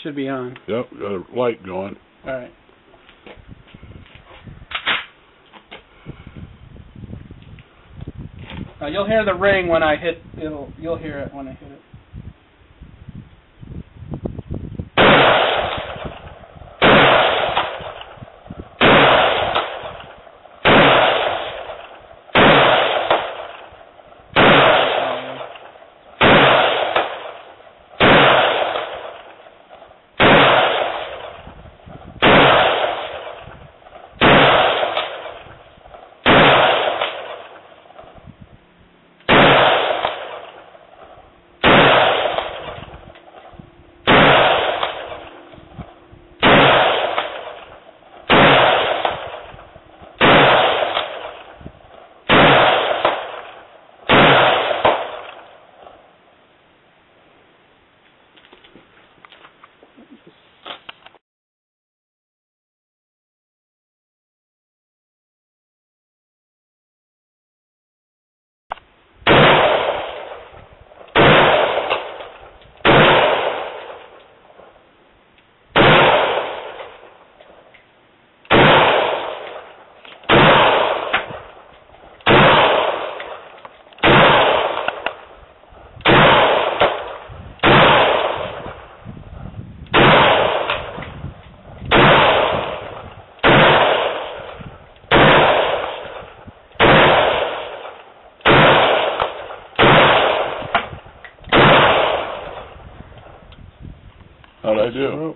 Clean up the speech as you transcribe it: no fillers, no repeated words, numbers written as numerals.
should be on. Yep, got a light going. All right. Now you'll hear the ring when I hit. You'll hear it when I hit it. How'd I do?